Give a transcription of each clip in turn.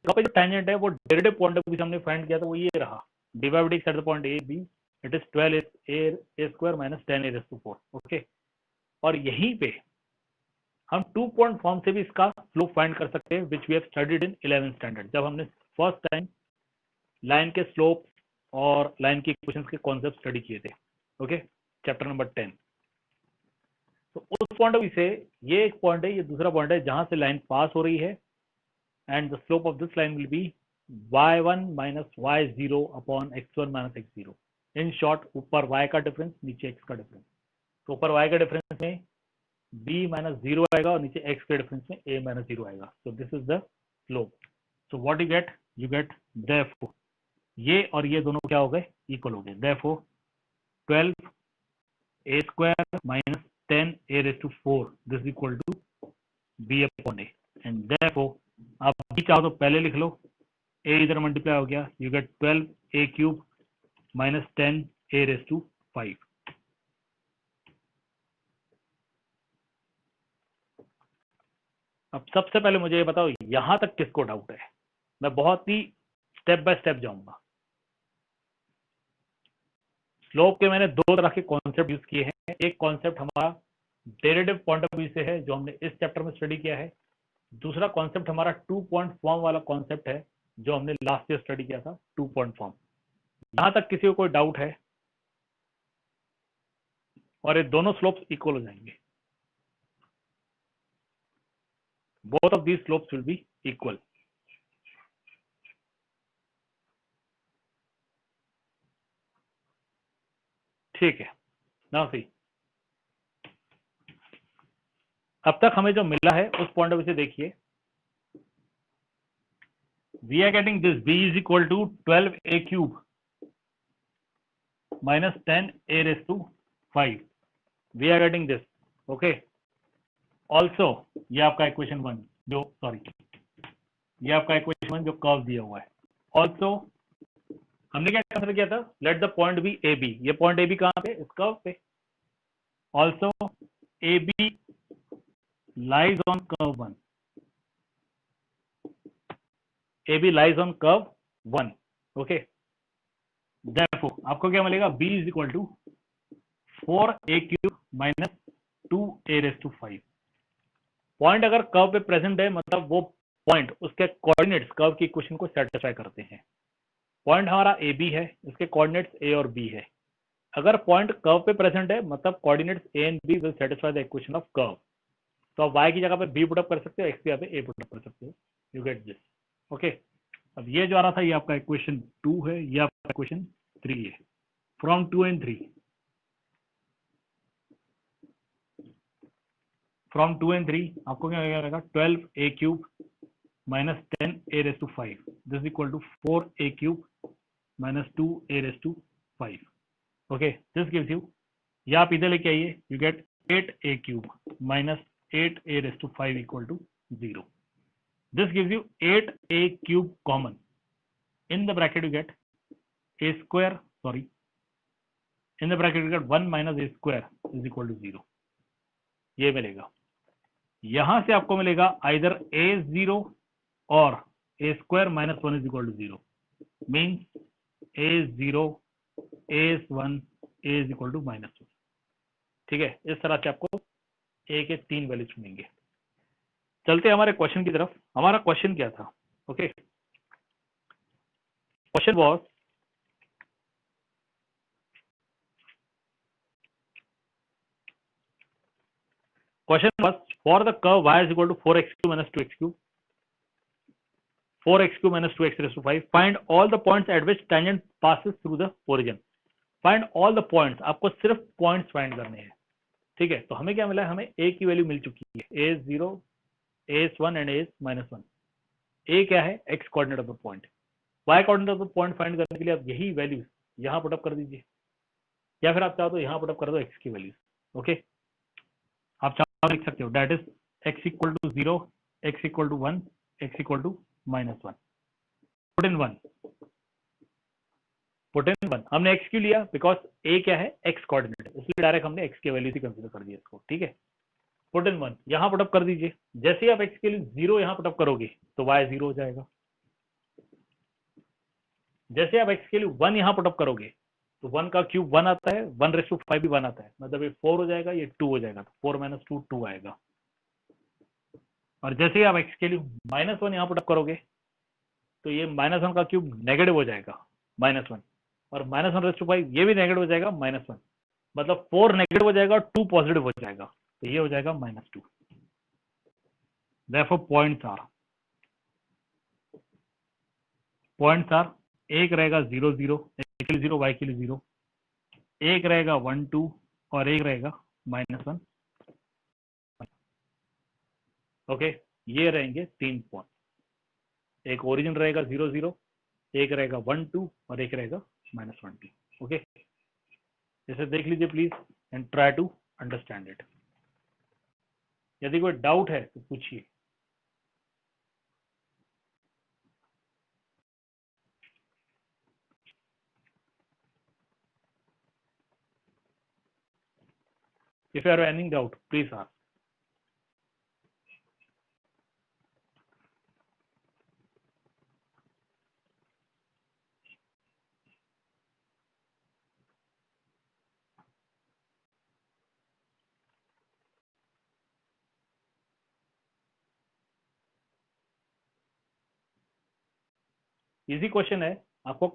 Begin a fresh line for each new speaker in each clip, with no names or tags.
यहाँ पे जो टेंजेंट है वो डेरिवेटिव पॉइंट ऑफ व्यू से हमने फाइंड किया था, वो ये रहा, dy by dx eight the point A B it is 12a square minus 10a⁴, okay. और यहीं पे हम 2 पॉइंट फॉर्म से भी इसका स्लोप फाइंड कर सकते हैं, which we have studied in 11th standard, जब हमने फर्स्ट टाइम लाइन के स्लोप और लाइन की इक्वेशंस के कॉन्सेप्ट स्टडी किए थे, ओके, चैप्टर नंबर 10। तो उस पॉइंट ऑफ व्यू से ये एक पॉइंट है, ये दूसरा पॉइंट है जहां से लाइन पास हो रही है, and the slope of this line will be y1 minus y0 upon x1 minus x0। In short, ऊपर y का डिफरेंस, नीचे x का डिफरेंस। तो ऊपर y का डिफरेंस में b माइनस 0 आएगा और नीचे x के डिफरेंस में a माइनस 0 आएगा। So this is the slope. So what you get therefore ये और ये दोनों क्या हो गए, इक्वल हो गए। Therefore 12a square minus 10a⁴ this equal to b upon a, and therefore आप b चाहो तो पहले लिख लो, a इधर मल्टीप्लाई हो गया, you get 12a³ minus 10a⁵। अब सबसे पहले मुझे ये बताओ यहां तक किसको डाउट है। मैं बहुत ही स्टेप बाय स्टेप जाऊंगा। स्लोप के मैंने दो तरह के कॉन्सेप्ट यूज किए हैं। एक कॉन्सेप्ट हमारा डेरिवेटिव पॉइंट ऑफ व्यू से है जो हमने इस चैप्टर में स्टडी किया है। दूसरा कॉन्सेप्ट हमारा 2 पॉइंट फॉर्म वाला कॉन्सेप्ट है जो हमने लास्ट ईयर स्टडी किया था, 2 पॉइंट फॉर्म। यहां तक किसी को कोई डाउट है? और ये दोनों स्लोप्स इक्वल हो जाएंगे, both of these slopes will be equal। ठीक है ना? सी अब तक हमें जो मिला है उस पॉइंट ऑफ व्यू से देखिए, we are getting this b is equal to 12a³ minus 10a⁵। We are getting this, okay. Also ये आपका इक्वेशन 1 जो, सॉरी, ये आपका इक्वेशन 1 जो कर्व दिया हुआ है। ऑल्सो हमने क्या कंसिडर किया था, let the point be A B. ये पॉइंट ए बी कहां पे, इस कर्व पे। Also A B lies on curve 1, AB lies on curve 1, okay। Therefore आपको क्या मिलेगा, B is equal to 4a³ minus 2a⁵। Point अगर कर्व पे प्रेजेंट है मतलब वो पॉइंट उसके कोऑर्डिनेट्स कर्व की इक्वेशन को सेटिस्फाई करते हैं। पॉइंट हमारा ए बी है, इसके कोऑर्डिनेट्स ए और बी है। अगर पॉइंट कर्व पे प्रेजेंट है मतलब coordinates A and B will satisfy the equation of curve. तो आप y की जगह पे b पुट अप कर सकते हो, x की जगह पे a पुट अप कर सकते हो, यू गेट दिस, ओके। अब ये जो आ रहा था ये आपका इक्वेशन 2 है, ये आपका इक्वेशन 3 है। फ्रॉम 2 and 3, फ्रॉम 2 and 3 आपको क्या रहेगा, 12a³ minus 10a⁵ this equal to 4a³ minus 2a⁵, okay. This gives you, या आप इधर लेके आइए, you get 8a³ minus 8a⁵ equal to 0। This gives you 8a³ common. In the bracket you get a square, sorry, in the bracket you get 1 minus a square is equal to 0। ये मिलेगा। यहां से आपको मिलेगा either a0 और a square minus 1 is equal to 0, means a0 a1 a is equal to -1। ठीक है, इस तरह से आपको a के 3 वैल्यूज मिलेंगे। चलते हमारे क्वेश्चन की तरफ। हमारा क्वेश्चन क्या था, okay. Question was, for the curve y is equal to 4x³ minus 2x³, 4x³ minus 2x⁵, find all the points at which tangent passes through the origin. Find all the points, आपको सिर्फ points find करने हैं, ठीक है। तो हमें क्या मिला है, हमें a की वैल्यू मिल चुकी है, a0 as1 and as-1। a क्या है, x coordinate of the point. y coordinate of the point find करने के लिए आप यही वैल्यूज यहां पुट अप कर दीजिए, या फिर आप चाहो तो यहां पुट अप कर दो x की वैल्यूज, ओके। आप चाहो लिख सकते हो that is x equal to 0, x equal to 1, x equal to -1। Put in 1, put in 1। हमने x क्यों लिया, बिकॉज a क्या है, x कोऑर्डिनेट, इसलिए डायरेक्ट हमने x की वैल्यू ही कंसीडर कर दिया इसको, ठीक है। पुट इन 1 यहां पुट अप कर दीजिए। जैसे ही आप x के लिए 0 यहां पुट अप करोगे तो y 0 हो जाएगा, जैसे आप एक्स के लिए 1 यहाँ पुटअप करोगे तो 1 का क्यूब 1 आता है, 1/5 भी 1 आता है, मतलब ये 4 हो जाएगा, ये 2 हो जाएगा, तो 4 - 2 2 आएगा। और जैसे ही आप एक्स के लिए -1 यहाँ पुटअप करोगे तो ये -1 का क्यूब नेगेटिव हो जाएगा, -1, और -1/5 ये भी नेगेटिव हो जाएगा, -1, मतलब 4 नेगेटिव हो जाएगा, 2 पॉजिटिव हो जाएगा, तो ये हो जाएगा -2। Therefore पॉइंट्स आर एक रहेगा 0 0, एक्स के लिए 0, वाई के लिए 0, एक रहेगा 1 2 और एक रहेगा -1। ओके, ये रहेंगे 3 पॉइंट, एक ओरिजिन रहेगा 0 0, एक रहेगा 1 2 और एक रहेगा -1 2। ओके, इसे देख लीजिए please and try to understand it. यदि कोई डाउट है तो पूछिए। If you have any doubt, please ask. Easy question है, आपको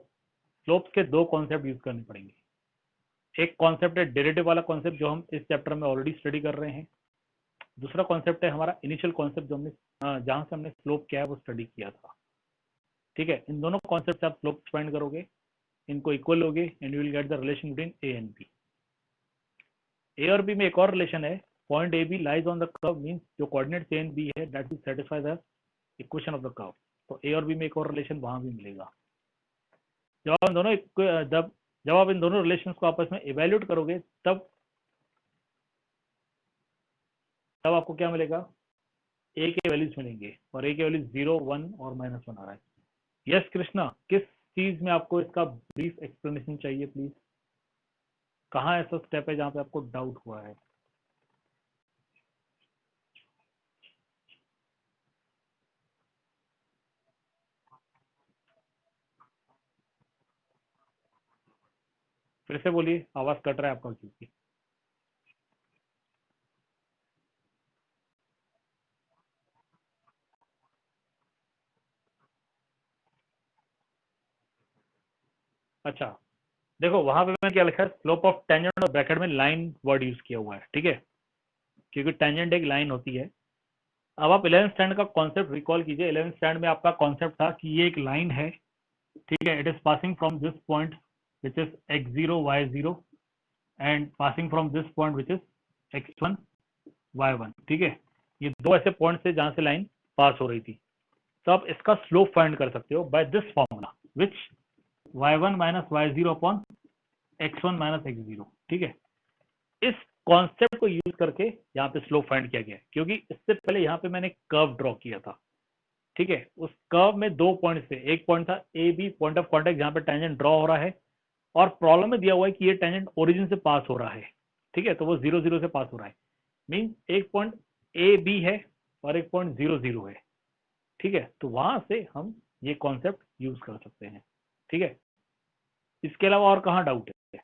स्लोप्स के दो कॉन्सेप्ट यूज करने पड़ेंगे। एक कॉन्सेप्ट है डेरिवेटिव वाला कॉन्सेप्ट जो हम इस चैप्टर में ऑलरेडी स्टडी कर रहे हैं। दूसरा कॉन्सेप्ट है हमारा इनिशियल कॉन्सेप्ट जो हमने जहां से हमने स्लोप किया है वो स्टडी किया था। ठीक है, इन दोनों कॉन्सेप्ट से आप स्लोप फाइंड करोगे, इनको इक्वल लोगे and you will get the relation between A and B. A और बी में एक और रिलेशन है, point A B lies on the curve, means जो कोऑर्डिनेट ए एंड बी है that will satisfy the equation of the curve. तो A और B में एक और रिलेशन वहां भी मिलेगा। जब आप इन दोनों जब आप इन दोनों रिलेशंस को आपस में इवेल्यूएट करोगे तब आपको क्या मिलेगा, ए के वैल्यूज मिलेंगे, और ए के वैल्यूज 0 1 और -1 आ रहा है। यस कृष्णा, किस चीज में आपको इसका ब्रीफ एक्सप्लेनेशन चाहिए प्लीज? कहाँ ऐसा स्टेप है जहाँ पे आपको डाउट हुआ है? फिर से बोलिए, आवाज कट रहा है आपका क्योंकि। अच्छा, देखो वहां पे मैंने क्या लिखा है, स्लोप ऑफ टेंजेंट, और ब्रैकेट में लाइन वर्ड यूज किया हुआ है। ठीक है, क्योंकि टेंजेंट एक लाइन होती है। अब आप 11th स्टैंड का कॉन्सेप्ट रिकॉल कीजिए। 11th स्टैंड में आपका कॉन्सेप्ट था कि ये एक लाइन है, ठीक है, it is passing from this point which is x0 y0 and passing from this point which is x1 y1। ठीक है, ये दो ऐसे पॉइंट थे जहां से लाइन पास हो रही थी। तो आप इसका स्लोप फाइंड कर सकते हो by this formula which y1 - y0 upon x1 - x0। ठीक है, इस कॉन्सेप्ट को यूज करके यहाँ पे स्लोप फाइंड किया गया है, क्योंकि इससे पहले यहाँ पे मैंने कर्व ड्रॉ किया था। ठीक है, उस कर्व में दो पॉइंट थे, एक पॉइंट था A B point of contact जहां पे टेंजेंट ड्रॉ हो रहा है, और प्रॉब्लम में दिया हुआ है कि ये टेंजेंट ओरिजिन से पास हो रहा है। ठीक है, तो वो 0 0 से पास हो रहा है, मीन एक पॉइंट ए बी है और एक पॉइंट 0 0 है। ठीक है, तो वहां से हम ये कॉन्सेप्ट यूज कर सकते हैं। ठीक है, इसके अलावा और कहाँ डाउट है?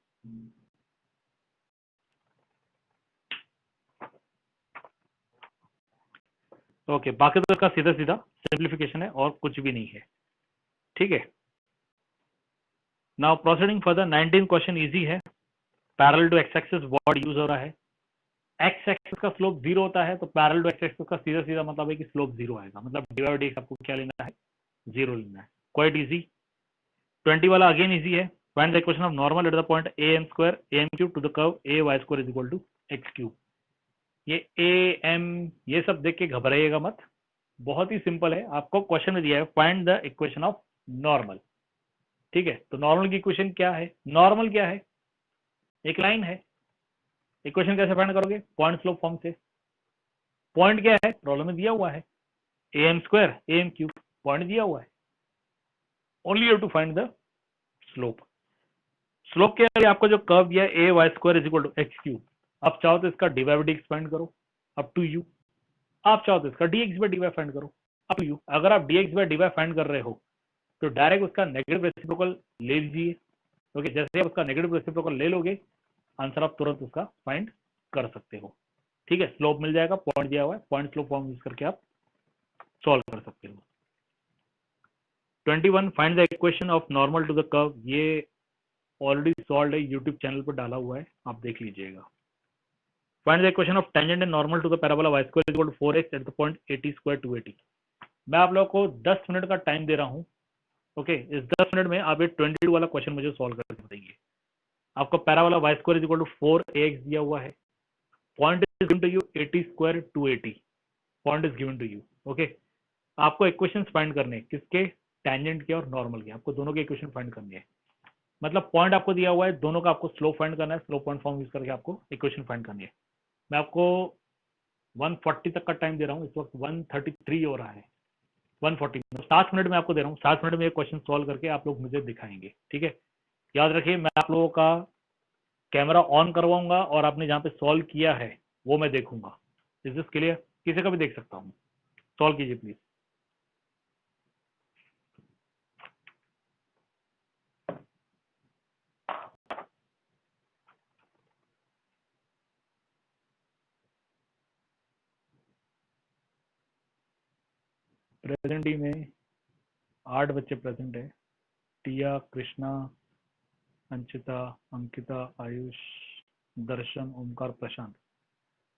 ओके, बाकी तो इसका सीधा सीधा सिंप्लीफिकेशन है और कुछ भी नहीं है। ठीक है, now proceeding further, 19 question easy है। Parallel to X axis word use हो रहा है। एक्स एक्सिस का स्लोप 0 होता है, तो पैरेलल टू एक्स एक्सिस का सीधा सीधा मतलब है कि स्लोप 0 आएगा, मतलब डिवाइड एक्स आपको क्या लेना है, 0 लेना है। Quite easy. 20 वाला अगेन इजी है। Find the equation of normal at the point A M square A M cube to the curve A Y square is equal to X cube. ये A M ये सब देख के घबराइएगा मत, बहुत ही simple है। आपको क्वेश्चन में दिया है find the equation of normal. ठीक है, तो नॉर्मल की इक्वेशन क्या है? नॉर्मल क्या है? एक लाइन है। इक्वेशन कैसे फाइंड करोगे? पॉइंट स्लोप फॉर्म से। पॉइंट क्या है? प्रॉब्लम में दिया हुआ है A M square A M cube, point दिया हुआ है। Only you to find the slope. Slope के लिए आपको जो कर्व दिया है A Y square is equal to X cube, आप चाहो तो इसका डीवाई बाई डी फाइंड करो, अप टू यू। आप चाहो तो इसका डीएक्स बाई डीवाई फाइंड करो, अप टू यू। अगर आप डीएक्स बाई डीवाई फाइंड कर रहे हो तो डायरेक्ट उसका नेगेटिव रेसिप्रोकल ले लीजिए। ओके, जैसे आप उसका नेगेटिव रेसिप्रोकल ले लोगे, आंसर आप तुरंत उसका फाइंड कर सकते हो। ठीक है, स्लोप मिल जाएगा, पॉइंट दिया हुआ है, पॉइंट स्लोप फॉर्म यूज करके आप सॉल्व कर सकते हो। 21 find the equation of normal to the curve, ये ऑलरेडी सॉल्व है, यूट्यूब चैनल पर डाला हुआ है, आप देख लीजिएगा। Find the equation of tangent and normal to the parabola y square equal to 4x at the point 80 square 280। मैं आप लोगों को 10 मिनट का टाइम दे रहा हूँ। ओके, इस 10 मिनट में आप ये 22 वाला क्वेश्चन मुझे सॉल्व करके बताइए। आपको parabola y square equal to 4ax दिया हुआ है, point is given to you 80 square 280, point is given to you. Okay, आपको इक्वेशन फाइंड करने हैं, किसके? टेंजेंट के और नॉर्मल के, आपको दोनों के इक्वेशन फाइंड करनी है। मतलब पॉइंट आपको दिया हुआ है, दोनों का आपको स्लोप फाइंड करना है, स्लोप पॉइंट फॉर्म यूज करके आपको इक्वेशन फाइंड करनी है। मैं आपको 140 तक का टाइम दे रहा हूँ, इस वक्त 133 हो रहा है, 140 60 मिनट में आपको दे रहा हूँ। 60 मिनट में ये क्वेश्चन सॉल्व करके आप लोग मुझे दिखाएंगे। ठीक है, याद रखिए, मैं आप लोगों का कैमरा ऑन करवाऊंगा और आपने जहाँ पे सॉल्व किया है वो मैं देखूंगा। Is this clear? किसी का भी देख सकता हूँ, सॉल्व कीजिए प्लीज। प्रेजेंट ही में 8 बच्चे प्रेजेंट है। टिया, कृष्णा, अंशिता, अंकिता, आयुष, दर्शन, ओमकार, प्रशांत।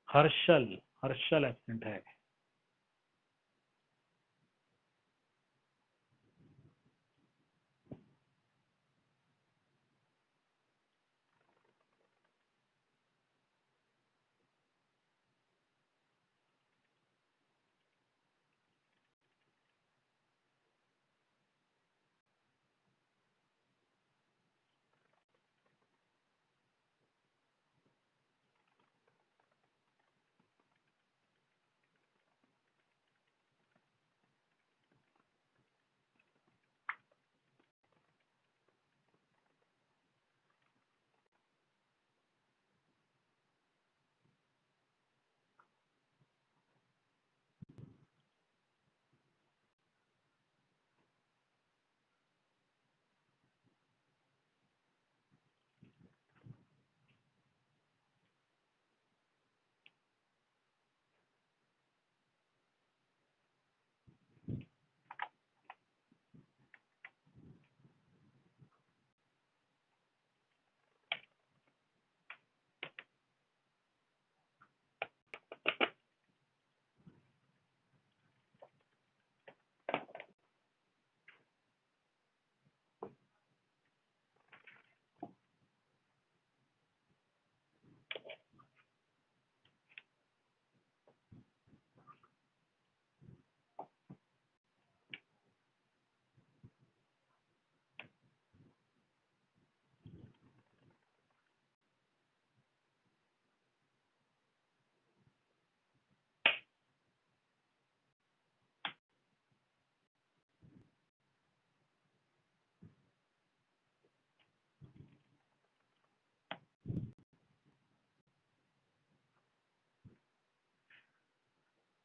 हर्षल, हर्षल एब्सेंट है।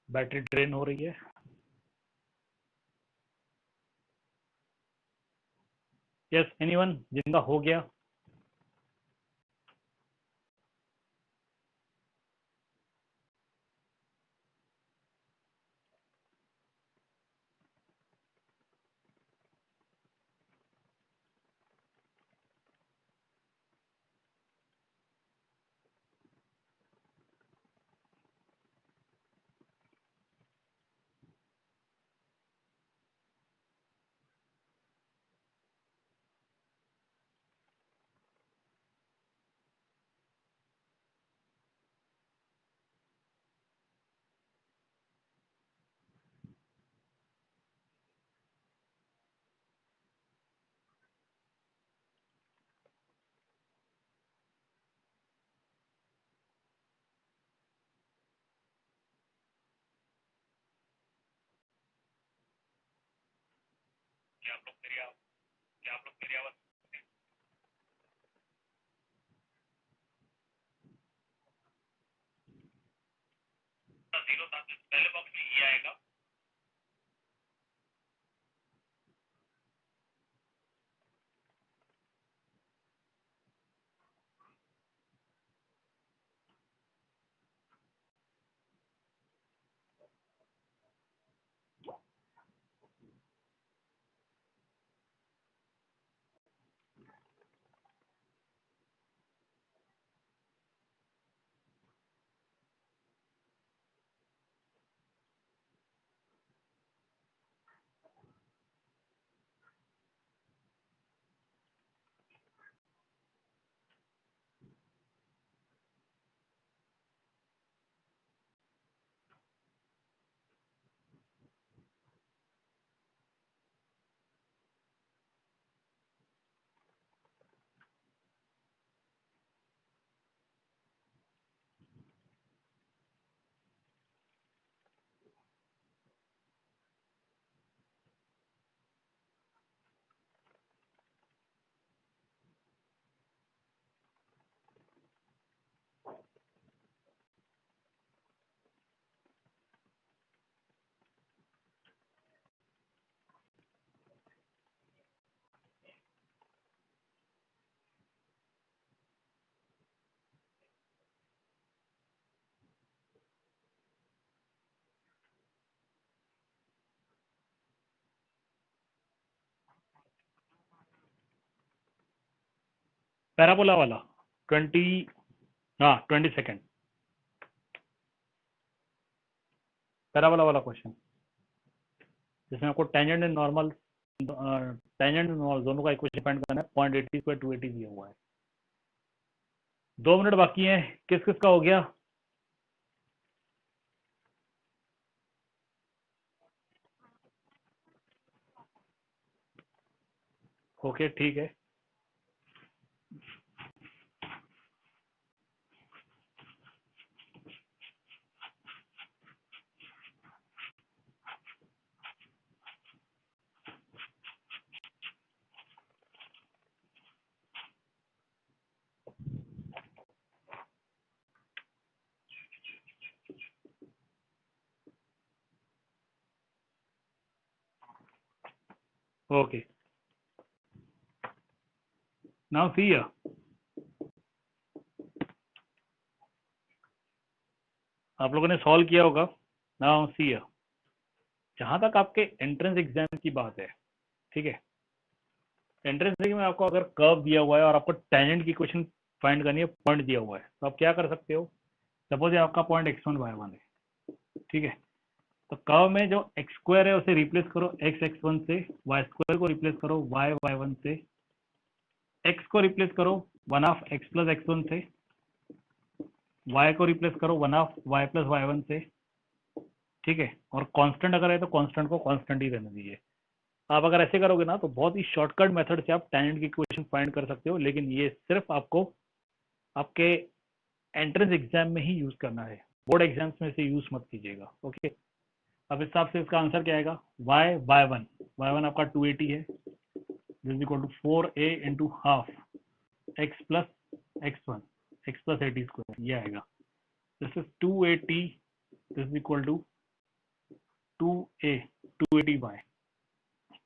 बैटरी ड्रेन हो रही है। यस, एनीवन जिनका हो गया? क्या आप लोग मेरी आवाज जीरो था, पहले बॉक्स में ये आएगा। पैराबोला वाला 20, हाँ 22nd पैराबोला वाला क्वेश्चन, जिसमें आपको tangent and normal, tangent and normal दोनों का इक्वेशन फाइंड करना है। 0.80² 280 दिया हुआ है। 2 मिनट बाकी है। किस किस का हो गया? ओके ठीक है। ओके नाउ सी, आप लोगों ने सॉल्व किया होगा। नाउ सी, जहां तक आपके एंट्रेंस एग्जाम की बात है, ठीक है, एंट्रेंस में आपको अगर कर्व दिया हुआ है और आपको टेंजेंट की क्वेश्चन फाइंड करनी है, पॉइंट दिया हुआ है, तो आप क्या कर सकते हो? सपोज ये आपका पॉइंट x1 y1 है, ठीक है, तो कर्व में जो एक्स स्क्वायर है उसे रिप्लेस करो x1 से, वाई स्क्वायर को रिप्लेस करो y1 से, x को रिप्लेस करो 1/x प्लस x1 से, y को रिप्लेस करो 1/y प्लस y1 से, ठीक है, और कांस्टेंट अगर है तो कांस्टेंट को कांस्टेंट ही रहने दीजिए। आप अगर ऐसे करोगे ना तो बहुत ही शॉर्टकट मेथड से आप टेंजेंट की इक्वेशन फाइंड कर सकते हो, लेकिन ये सिर्फ आपको आपके एंट्रेंस एग्जाम में ही यूज करना है, बोर्ड एग्जाम्स में से यूज मत कीजिएगा। ओके, अब इस हिसाब से इसका आंसर क्या आएगा? y1 आपका 280 है, this equal to 4a into half x plus x1 x plus 80 square, ये आएगा। This is 280, this is equal to 2a 280 by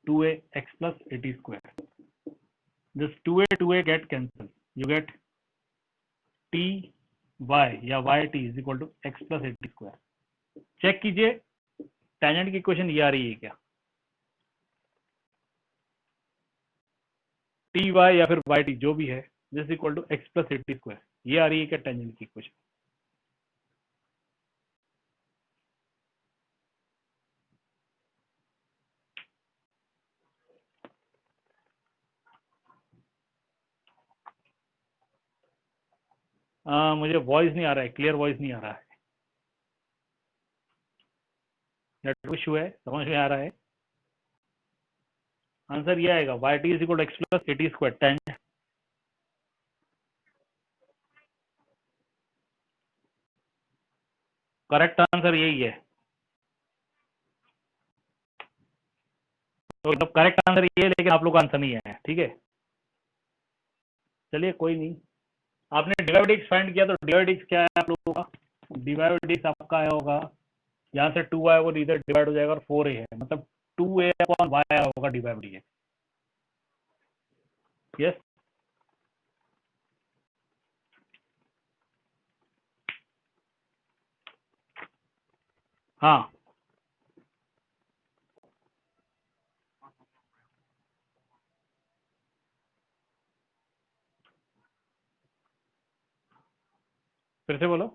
2a x plus 80 square. This 2a get cancel. You get t y या y t is equal to x plus 80 square. Check कीजिए tangent की equation ये आ रही है क्या? T Y या फिर वाई टी जो भी है, this equal to X plus 80 square, ये आ रही है क्या टेंजेंट की इक्वेशन? मुझे वॉइस नहीं आ रहा है, क्लियर वॉइस नहीं आ रहा है, नेटवर्क इशू है, समझ में आ रहा है? आंसर ये आएगा Y T is equal to X plus 80 square tangent. Correct answer यही है। तो करेक्ट आंसर ये है, लेकिन आप लोग का आंसर नहीं है, ठीक है, चलिए कोई नहीं। आपने डिवाइड फाइंड किया तो डिवाइड क्या है आप लोगों का? डिवाइड आपका आया होगा, यहाँ से 2 आया वो इधर डिवाइड हो जाएगा और 4a है, मतलब 2a अपॉन y आया होगा डिवाइड। यस, हाँ फिर से बोलो।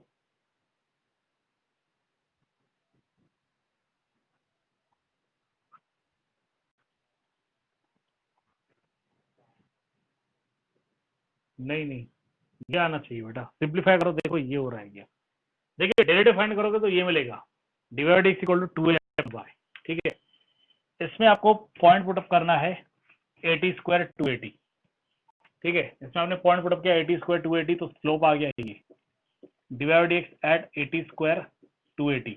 नहीं नहीं, ये आना चाहिए बेटा, सिंप्लीफाई करो, देखो ये हो रहा है क्या। देखिए डेरिवेटिव फाइंड करोगे तो ये मिलेगा, divide is equal to 2a/, ठीक है, इसमें आपको पॉइंट पुटअप करना है 80 स्क्वायर 280, ठीक है, इसमें आपने पॉइंट पुटअप किया 80 स्क्वायर 280, तो स्लोप आ गया ये डिवाइड एक्स एट 80 स्क्वायर 280,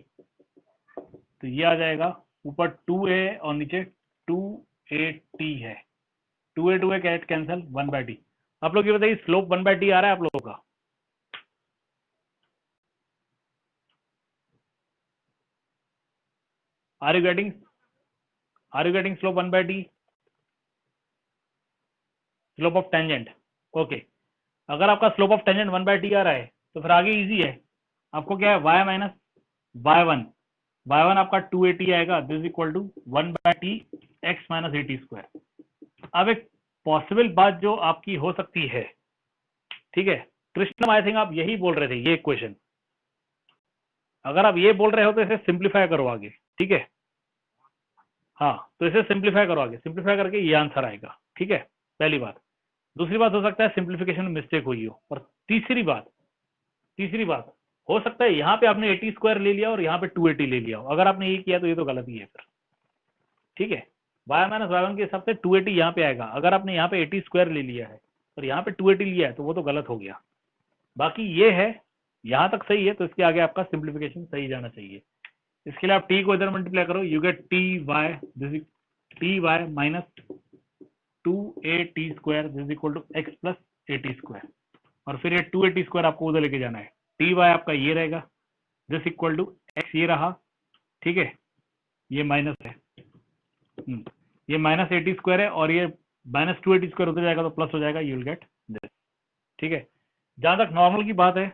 तो ये आ जाएगा ऊपर 2a और नीचे 280 है, 2a कैट कैंसिल 1/t। आप लोग ये बताइए स्लोप 1/t आ रहा है आप लोगों का? Are you getting, are you getting slope 1/t, slope of tangent? Okay, अगर आपका स्लोप ऑफ टेंजेंट 1/t आ रहा है तो फिर आगे इजी है, आपको क्या है y माइनस y1 आपका 280 आएगा, this equal to 1/t x minus 80 square. अब एक पॉसिबल बात जो आपकी हो सकती है ठीक है, कृष्णम आई थिंक आप यही बोल रहे थे ये क्वेश्चन, अगर आप ये बोल रहे हो तो इसे सिंप्लीफाई करो आगे, ठीक है। हाँ, तो इसे सिंप्लीफाई करो आगे, सिंप्लीफाई करके ये आंसर आएगा, ठीक है, पहली बात। दूसरी बात, हो सकता है सिंप्लीफिकेशन में मिस्टेक हुई हो। और तीसरी बात हो सकता है यहाँ पे आपने 80 स्क्वायर ले लिया और यहाँ पे 280 ले लिया हो। अगर आपने ये किया तो ये तो गलत ही है फिर, ठीक है। वाई माइनस वाई वन के हिसाब से 280 यहाँ पे आएगा। अगर आपने यहाँ पे 80 स्क्वायर ले लिया है और यहाँ पे 280 लिया है तो वो तो गलत हो गया। बाकी ये है, यहाँ तक सही है, तो इसके आगे आपका सिंप्लीफिकेशन सही जाना चाहिए। इसके लिए आप टी को इधर मल्टीप्लाई करो, you get T Y, this T Y minus 2a t square this equal to X plus A T square. और फिर ये 280 स्क्वायर आपको उधर लेके जाना है। टी वाई आपका ये रहेगा, दिस इक्वल टू एक्स ये रहा, ठीक है, ये माइनस है, ये माइनस 80 स्क्वायर है और ये माइनस 280 स्क्वायर उधर जाएगा तो प्लस हो जाएगा, यू विल गेट दिस, ठीक है। जहां तक नॉर्मल की बात है,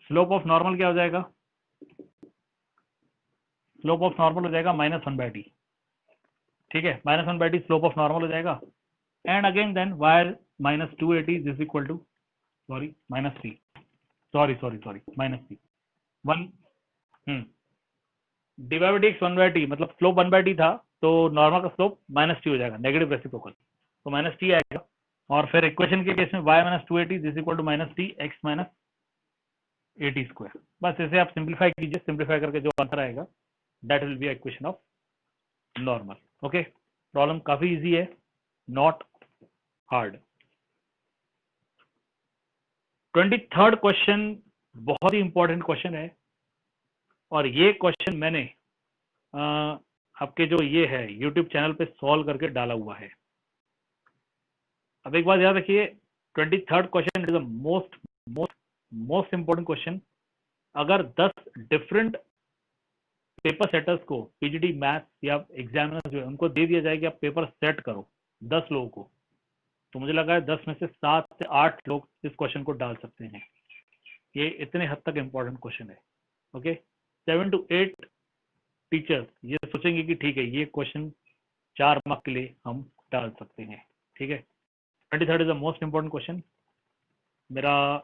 स्लोप ऑफ नॉर्मल क्या हो जाएगा, स्लोप ऑफ नॉर्मल हो जाएगा -1/t, ठीक है, -1/t स्लोप ऑफ नॉर्मल हो जाएगा। And again then Y minus 280 this equal to minus three, sorry minus three, one divide by D X 1/t, मतलब स्लोप 1/t था तो नॉर्मल का स्लोप -t हो जाएगा, नेगेटिव रेसिप्रोकल, तो -t आएगा। और फिर इक्वेशन के केस में y minus 280 this equal to -t x minus A T square. बस इसे आप सिंप्लीफाई कीजिए, सिंप्लीफाई करके जो आंसर आएगा that will be equation of normal. Okay, problem काफी इजी है, नॉट हार्ड। 23rd क्वेश्चन बहुत ही इंपॉर्टेंट क्वेश्चन है और ये क्वेश्चन मैंने आपके जो ये है यूट्यूब चैनल पे सॉल्व करके डाला हुआ है। अब एक बात याद रखिए, 23rd question is the most most most important question. अगर 10 डिफरेंट पेपर सेटर्स को पीजीडी मैथ्स या एग्जामिनर जो है उनको दे दिया जाए कि आप पेपर सेट करो 10 लोगों को, तो मुझे लगा है 10 में से 7 से 8 लोग इस क्वेश्चन को डाल सकते हैं। ये इतने हद तक इंपॉर्टेंट क्वेश्चन है। ओके, 7 to 8 टीचर्स ये सोचेंगे कि ठीक है ये क्वेश्चन 4 मार्क के लिए हम डाल सकते हैं, ठीक है। 23rd is the most important question. मेरा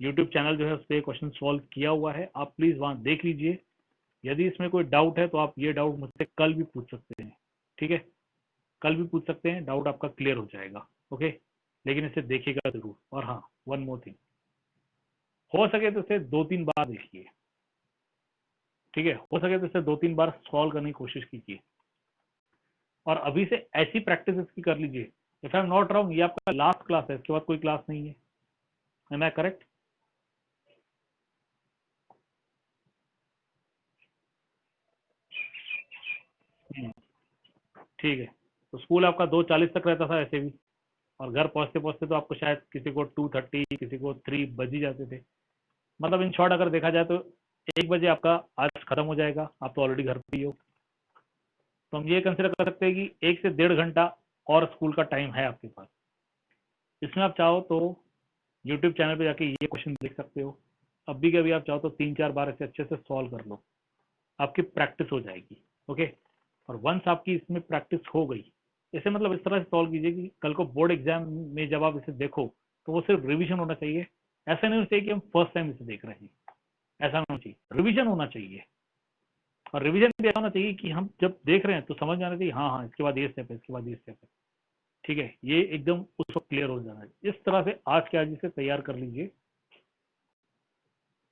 यूट्यूब चैनल जो है उस पर क्वेश्चन सॉल्व किया हुआ है, आप प्लीज वहां देख लीजिए। यदि इसमें कोई डाउट है तो आप ये डाउट मुझसे कल भी पूछ सकते हैं, ठीक है, कल भी पूछ सकते हैं, डाउट आपका क्लियर हो जाएगा। ओके, लेकिन इसे देखिएगा जरूर। और हाँ, वन मोर थिंग, हो सके तो इसे 2-3 बार देखिए, ठीक है, हो सके तो इसे 2-3 बार सॉल्व करने की कोशिश कीजिए और अभी से ऐसी प्रैक्टिस इसकी कर लीजिए। If I am not wrong ये आपका लास्ट क्लास है, इसके बाद कोई क्लास नहीं है, एम आई करेक्ट? ठीक है, तो स्कूल आपका 2:40 तक रहता था ऐसे भी, और घर पहुंचते पहुंचते तो आपको शायद किसी को 2:30 किसी को 3 बज ही जाते थे। मतलब इन शॉर्ट अगर देखा जाए तो 1 बजे आपका आज खत्म हो जाएगा, आप तो ऑलरेडी घर पे ही हो। तो हम ये कंसिडर कर सकते हैं कि 1 से 1.5 घंटा और स्कूल का टाइम है आपके पास। इसमें आप चाहो तो यूट्यूब चैनल पे जाके ये क्वेश्चन देख सकते हो, अब भी कभी आप चाहो तो 3-4 बार इसे अच्छे से सॉल्व कर लो, आपकी प्रैक्टिस हो जाएगी। ओके, और वंस आपकी इसमें प्रैक्टिस हो गई, इसे मतलब इस तरह से सॉल्व कीजिए कि कल को बोर्ड एग्जाम में जब आप इसे देखो तो वो सिर्फ रिवीजन होना चाहिए। ऐसा नहीं होना चाहिए कि हम फर्स्ट टाइम इसे देख रहे हैं, ऐसा होना चाहिए, रिवीजन होना चाहिए। और रिवीजन भी ऐसा होना चाहिए कि हम जब देख रहे हैं तो समझ में आना चाहिए, हाँ हाँ इसके बाद ये स्टेप है, इसके बाद ये स्टेप है, ठीक है, ये एकदम उस वक्त क्लियर हो जाना है। इस तरह से आज के आज इसे तैयार कर लीजिए,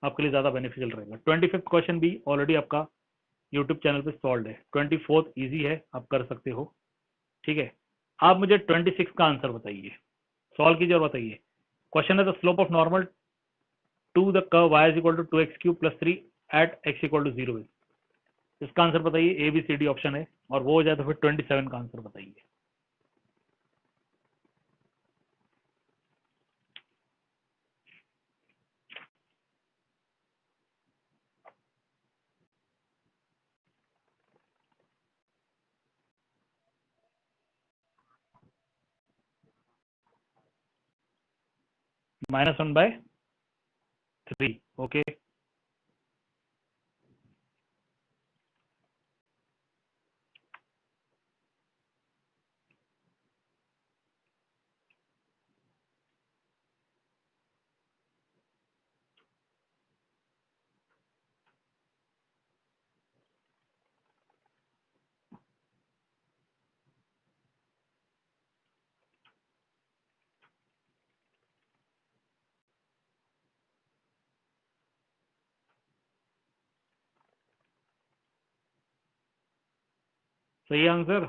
आपके लिए ज्यादा बेनिफिशियल रहेगा। 25th क्वेश्चन भी ऑलरेडी आपका यूट्यूब चैनल पे सॉल्व है, 24th इजी है, आप कर सकते हो, ठीक है। आप मुझे 26 का आंसर बताइए, सॉल्व कीजिए और बताइए। क्वेश्चन है the slope of normal to the curve y is equal to 2x cube plus 3 at x equal to 0 is. इसका आंसर बताइए, A B C D option है, और वो हो जाए तो फिर 27 का आंसर बताइए। -1/3, ओके। सही आंसर।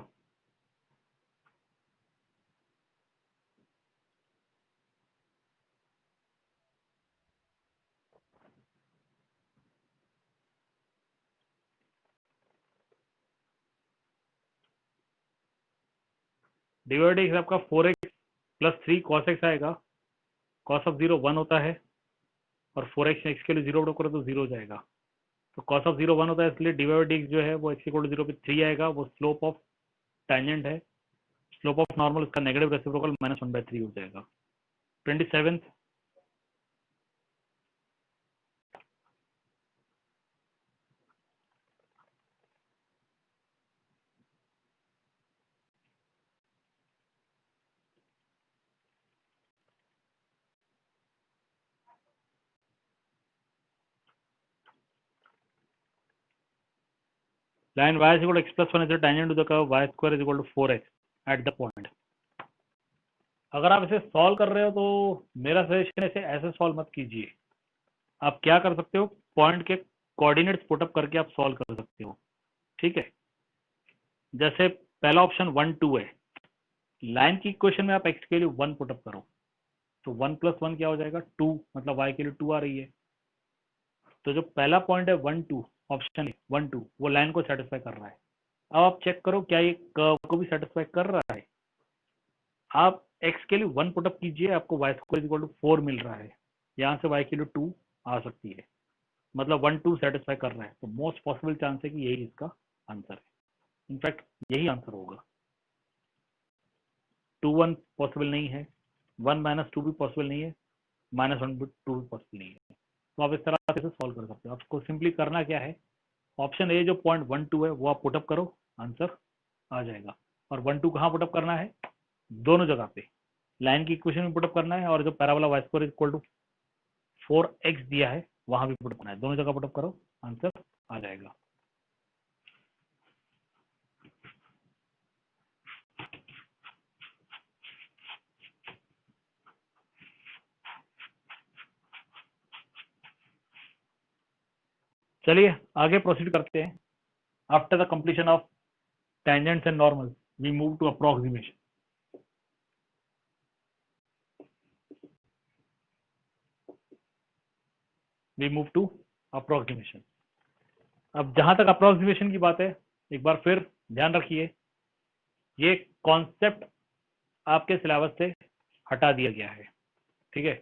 डिवाइड एक्स आपका 4x प्लस 3 कॉस एक्स आएगा। कॉस ऑफ 0 1 होता है और 4x एक्स के लिए 0 करो तो 0 हो जाएगा। तो कॉस ऑफ 0 1 होता है, इसलिए डिवाइड एक्स जो है वो एक्स इक्वल टू 0 पे 3 आएगा। वो स्लोप ऑफ टेंजेंट है, स्लोप ऑफ नॉर्मल इसका नेगेटिव रेसिप्रोकल -1/3 हो जाएगा। 27th, line y is equal to x plus 1 is the tangent to the curve y square is equal to 4x at the point। अगर आप इसे solve कर रहे हो तो मेरा सजेशन है इसे ऐसे सॉल्व मत कीजिए। आप क्या कर सकते हो, पॉइंट के कोऑर्डिनेट्स पुटअप करके आप सॉल्व कर सकते हो। ठीक है, जैसे पहला ऑप्शन 1 2 है, लाइन की इक्वेशन में आप x के लिए 1 पुटअप करो तो 1 प्लस 1 क्या हो जाएगा 2, मतलब y के लिए 2 आ रही है। तो जो पहला पॉइंट है 1 2, ऑप्शन 1 2, वो लाइन को सेटिस्फाई कर रहा है। अब आप चेक करो क्या ये कर्व को भी सेटिस्फाई कर रहा है। आप x के लिए 1 पुटअप कीजिए, आपको y स्क्वायर इक्वल टू 4 मिल रहा है। यहाँ से y के लिए 2 आ सकती है, मतलब 1 2 सेटिस्फाई कर रहा है। तो मोस्ट पॉसिबल चांस है कि यही इसका आंसर है। इनफैक्ट यही आंसर होगा। 2 1 पॉसिबल नहीं है, 1 -2 भी पॉसिबल नहीं है, -1 2 भी पॉसिबल नहीं है। तो आप इस तरह से सॉल्व कर सकते हो। आपको सिंपली करना क्या है, ऑप्शन ए जो पॉइंट 1 2 है वो आप पुटअप करो, आंसर आ जाएगा। और 1 2 कहाँ पुटअप करना है, दोनों जगह पे। लाइन की इक्वेशन में पुटअप करना है और जो parabola y square equal to 4x दिया है वहां भी पुटअप करना है। दोनों जगह पुटअप करो, आंसर आ जाएगा। चलिए आगे प्रोसीड करते हैं। After the completion of tangents and normal we move to approximation. We move to approximation. अब जहां तक अप्रोक्सीमेशन की बात है, एक बार फिर ध्यान रखिए, ये कॉन्सेप्ट आपके सिलेबस से हटा दिया गया है। ठीक है,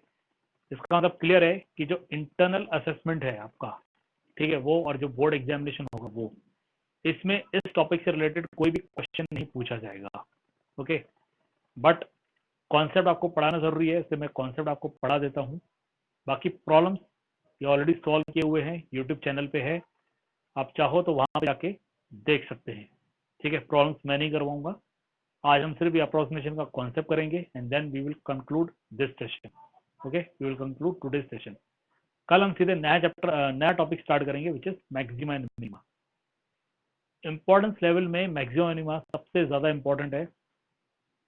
इसका मतलब क्लियर है कि जो इंटरनल असेसमेंट है आपका, ठीक है, वो और जो बोर्ड एग्जामिनेशन होगा वो, इसमें इस टॉपिक से रिलेटेड कोई भी क्वेश्चन नहीं पूछा जाएगा। ओके, बट कॉन्सेप्ट आपको पढ़ाना जरूरी है, इसलिए मैं कॉन्सेप्ट आपको पढ़ा देता हूँ। बाकी प्रॉब्लम्स ये ऑलरेडी सॉल्व किए हुए हैं, यूट्यूब चैनल पे है, आप चाहो तो वहां पे जाके देख सकते हैं। ठीक है, प्रॉब्लम्स मैं नहीं करवाऊंगा। आज हम सिर्फ अप्रोक्सीमेशन का कॉन्सेप्ट करेंगे and then we will conclude this session. Okay, we will conclude today's session. कल हम सीधे नया चैप्टर, नया टॉपिक स्टार्ट करेंगे which is maxima and minima. Importance level में मैक्सिमा मिनिमा सबसे ज्यादा इंपॉर्टेंट है।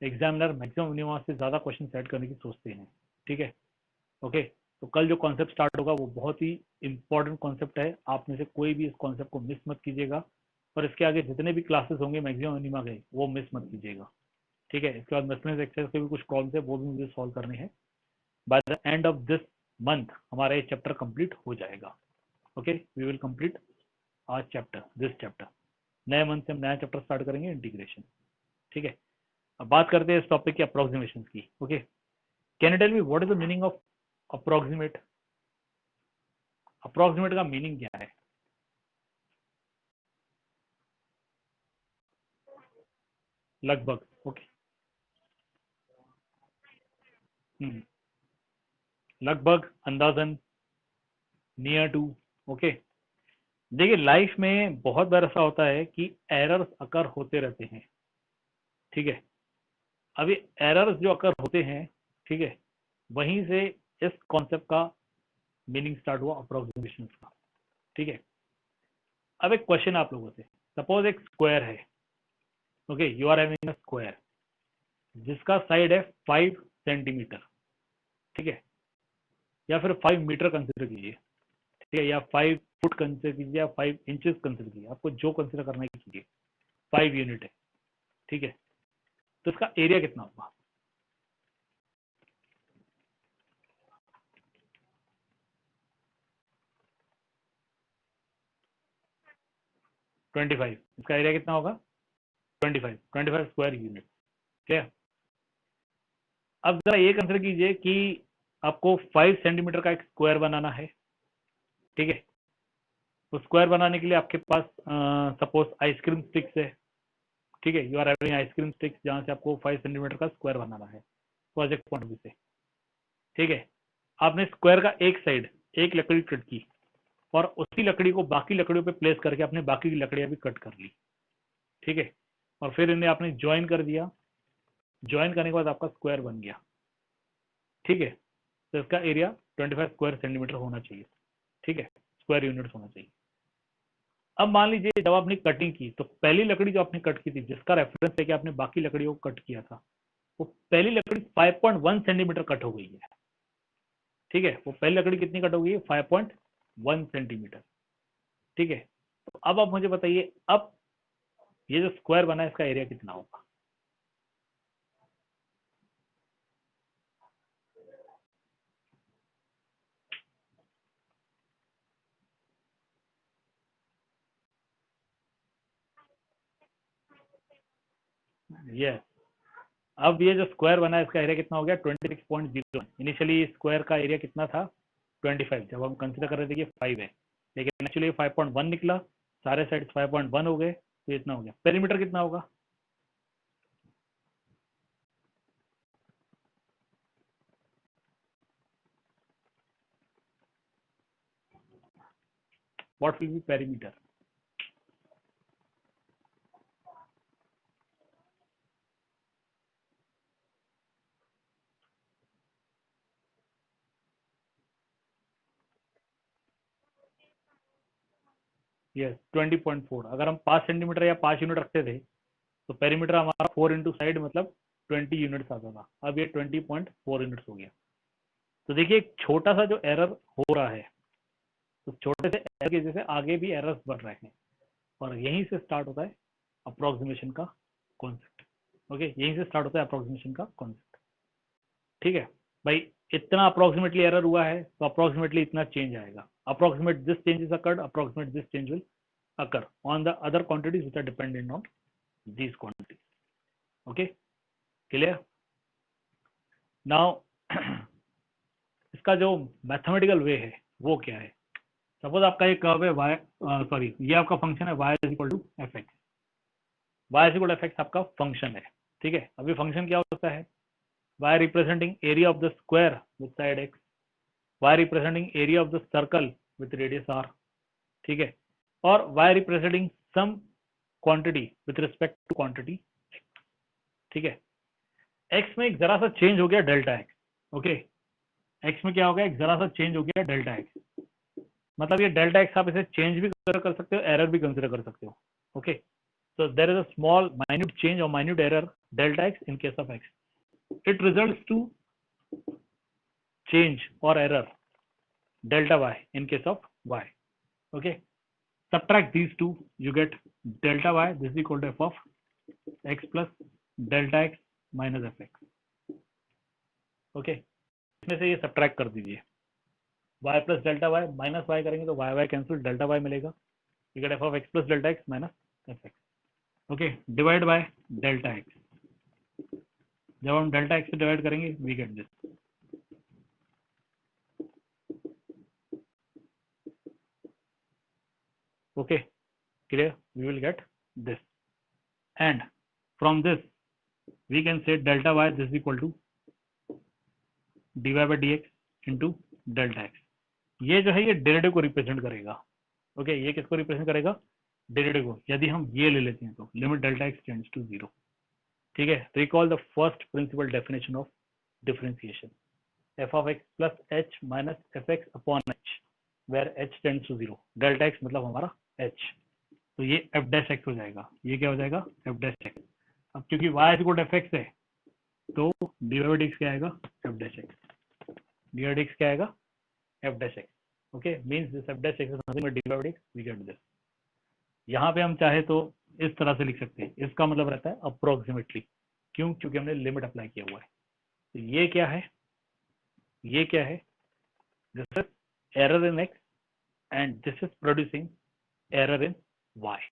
एग्जामिनर मैक्सिमम मिनिमा से ज्यादा क्वेश्चन सेट करने की सोचते हैं। ठीक है, ओके। तो कल जो कॉन्सेप्ट स्टार्ट होगा वो बहुत ही इंपॉर्टेंट कॉन्सेप्ट है। आप में से कोई भी इस कॉन्सेप्ट को मिस मत कीजिएगा, और इसके आगे जितने भी क्लासेस होंगे मैक्सिमम मिनिमा के वो मिस मत कीजिएगा। ठीक है, इसके बाद मिसलेनियस एक्सरसाइज के भी कुछ प्रॉब्लम्स है, वो भी मुझे सॉल्व करने हैं। By the end of this month हमारा ये चैप्टर कंप्लीट हो जाएगा। ओके, वी विल कंप्लीट आज चैप्टर, दिस चैप्टर। नए मंथ से हम नया चैप्टर स्टार्ट करेंगे, इंटीग्रेशन। ठीक है, अब बात करते हैं इस टॉपिक की अप्रोक्सीमेशन की। Okay, can you tell me what is the meaning of approximate? Approximate का मीनिंग क्या है? लगभग। ओके, लगभग, अंदाजन, नियर टू। ओके, देखिए लाइफ में बहुत बार ऐसा होता है कि एरर्स अकर होते रहते हैं। ठीक है, अभी एरर्स जो अकर होते हैं, ठीक है, वहीं से इस कॉन्सेप्ट का मीनिंग स्टार्ट हुआ अप्रोक्सीमेशन का। ठीक है, अब एक क्वेश्चन आप लोगों से, सपोज एक स्क्वायर है। Okay, you are having a square जिसका साइड है 5 सेंटीमीटर। ठीक है, या फिर 5 मीटर कंसिडर कीजिए। ठीक है, या 5 फुट कंसिडर कीजिए, या 5 इंचेस कंसिडर कीजिए, आपको जो कंसिडर करना है कीजिए। 5 यूनिट है, ठीक है। तो इसका एरिया कितना होगा? 25। इसका एरिया कितना होगा? 25 स्क्वायर यूनिट, ठीक है। अब जरा ये कंसिडर कीजिए कि आपको 5 सेंटीमीटर का एक स्क्वायर बनाना है, ठीक है। तो स्क्वायर बनाने के लिए आपके पास सपोज आइसक्रीम स्टिक्स है, ठीक है। You are having ice cream sticks जहां से आपको 5 सेंटीमीटर का स्क्वायर बनाना है प्रोजेक्ट पॉइंट ऑफ व्यू से, ठीक है। आपने स्क्वायर का एक साइड एक लकड़ी कट की और उसी लकड़ी को बाकी लकड़ियों पे प्लेस करके आपने बाकी की लकड़ियां भी कट कर ली, ठीक है। और फिर इन्हें आपने ज्वाइन कर दिया, ज्वाइन करने के बाद आपका स्क्वायर बन गया, ठीक है। तो इसका एरिया 25 स्क्वायर सेंटीमीटर होना चाहिए, ठीक है, स्क्वायर यूनिट्स होना चाहिए। अब मान लीजिए जब आपने कटिंग की तो पहली लकड़ी जो आपने कट की थी, जिसका रेफरेंस है कि आपने बाकी लकड़ियों को कट किया था, वो पहली लकड़ी 5.1 सेंटीमीटर कट हो गई है, ठीक है। वो पहली लकड़ी कितनी कट हो गई है? 5.1 सेंटीमीटर, ठीक है। तो अब आप मुझे बताइए, अब ये जो स्क्वायर बना है इसका एरिया कितना होगा? ये अब ये जो स्क्वायर बना है इसका एरिया कितना हो गया? 26.0। इनिशियली स्क्वायर का एरिया कितना था? 25, जब हम कंसिडर कर रहे थे कि 5 है, लेकिन एक्चुअली 5.1 निकला, सारे साइड 5.1 हो गए, तो इतना हो गया। पेरीमीटर कितना होगा? What will be perimeter? Yes 20.4। अगर हम 5 सेंटीमीटर या 5 यूनिट रखते थे तो पेरीमीटर हमारा 4 इंटू साइड मतलब 20 यूनिट्स आता था। अब ये 20.4 यूनिट्स हो गया। तो देखिए एक छोटा सा जो एरर हो रहा है, तो छोटे से एरर की वजह से आगे भी एरर्स बढ़ रहे हैं, और यहीं से स्टार्ट होता है अप्रोक्सीमेशन का कॉन्सेप्ट। ओके, यहीं से स्टार्ट होता है अप्रोक्सीमेशन का कॉन्सेप्ट, ठीक है भाई। इतना अप्रोक्सीमेटली एरर हुआ है तो अप्रोक्सीमेटली इतना चेंज आएगा। Approximate this change is occurred, approximate this change will occur on the other quantities which are dependent on these quantities. Okay, clear? Now इसका जो मैथमेटिकल वे है वो क्या है? सपोज आपका एक कर्व है y, सॉरी ये आपका फंक्शन है y is equal to F X. y is equal to F X आपका फंक्शन है, ठीक है। अभी फंक्शन क्या होता है? y representing area of the square with side x, y representing area of the circle with radius r, ठीक है। और y representing some quantity with respect to quantity, ठीक है। x में एक जरा सा चेंज हो गया डेल्टा एक्स, ओके। x में क्या हो गया? एक जरा सा चेंज हो गया डेल्टा एक्स, मतलब ये डेल्टा एक्स आप इसे चेंज भी कर सकते हो, एरर भी कंसिडर कर सकते हो, okay. so there is a small minute change or minute error delta x in case of x. It results to change or error delta y in case of y, okay. Subtract these two, you get delta y, this is equal to f of x plus delta x minus fx, okay. इसमें से ये subtract कर दीजिए, y plus delta y minus y करेंगे तो y cancel, delta y मिलेगा, you get f of x plus delta x minus fx, okay. Divide by delta x, जब हम डेल्टा x से डिवाइड करेंगे we get this, okay, clear? We will get this, and from this we can say delta y this is equal to dy by dx into delta x. ये जो है ये derivative को represent करेगा, okay. ये किसको represent करेगा? Derivative को। यदि हम ये ले लेते हैं तो limit delta X tends to 0, ठीक है। Recall the first principle definition of differentiation, f of x plus h minus fx upon h where h tends to 0, delta x मतलब हमारा h, तो ये f डैश x हो जाएगा। ये क्या हो जाएगा? f dash x। अब क्योंकि y is equal to fx है तो dy by dx क्या आएगा? f dash x। dy by dx क्या आएगा? f dash x, okay. Means this f dash x is nothing but dy by dx, we get this. यहाँ पे हम चाहे तो इस तरह से लिख सकते हैं, इसका मतलब रहता है अप्रोक्सीमेटली। क्यों? क्योंकि हमने लिमिट अप्लाई किया हुआ है। तो ये क्या है, ये क्या है, this is error in X and this is producing error in Y.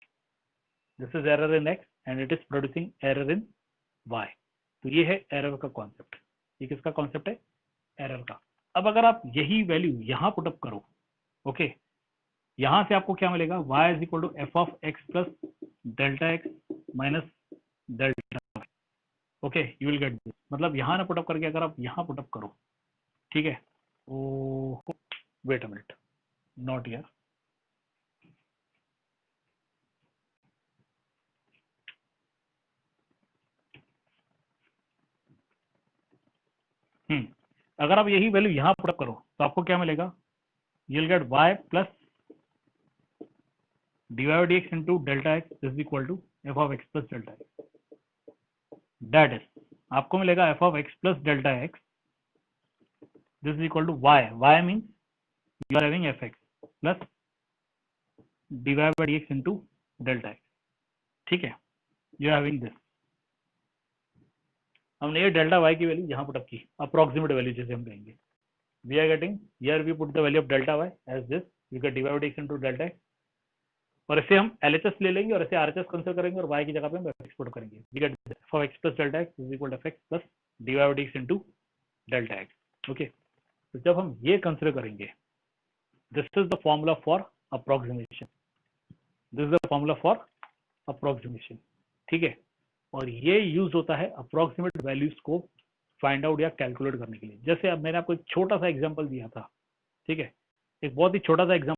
This is error in X and it is producing error in Y. तो ये है एरर का कॉन्सेप्ट। ये किसका कॉन्सेप्ट है? एरर का। अब अगर आप यही वैल्यू यहां पुटअप करो, ओके, यहां से आपको क्या मिलेगा? y is equal to F of X plus delta X minus delta Y. Okay, you will get this. मतलब यहां ना पुटअप करके अगर आप यहां पुटअप करो, ठीक है, oh wait a minute, not here. अगर आप यही वैल्यू यहां पुटअप करो तो आपको क्या मिलेगा? You will gate y plus dy by dx into delta x is equal to f of x plus delta x. That is, आपको मिलेगा f of x plus delta x, this is equal to y. Y means you are having fx plus dy by dx into delta x. ठीक है, you are having this. हमने ये delta y की value यहाँ put up की, approximate value जैसे हम कहेंगे। We are getting here we put the value of delta y as this, you get dy by dx into delta x. और इसे हम LHS ले लेंगे और इसे RHS कंसिडर करेंगे और y की जगह पे हम fx पुट करेंगे। We get f of x plus delta x is equal to fx plus dy by dx into delta x. Okay, तो जब हम ये कंसिडर करेंगे, this is the formula for approximation, this is the formula for approximation. ठीक है, और ये use होता है अप्रोक्सीमेट वैल्यूज को फाइंड आउट या कैलकुलेट करने के लिए। जैसे अब मैंने आपको एक छोटा सा एग्जांपल दिया था, ठीक है, एक बहुत ही छोटा सा एग्जांपल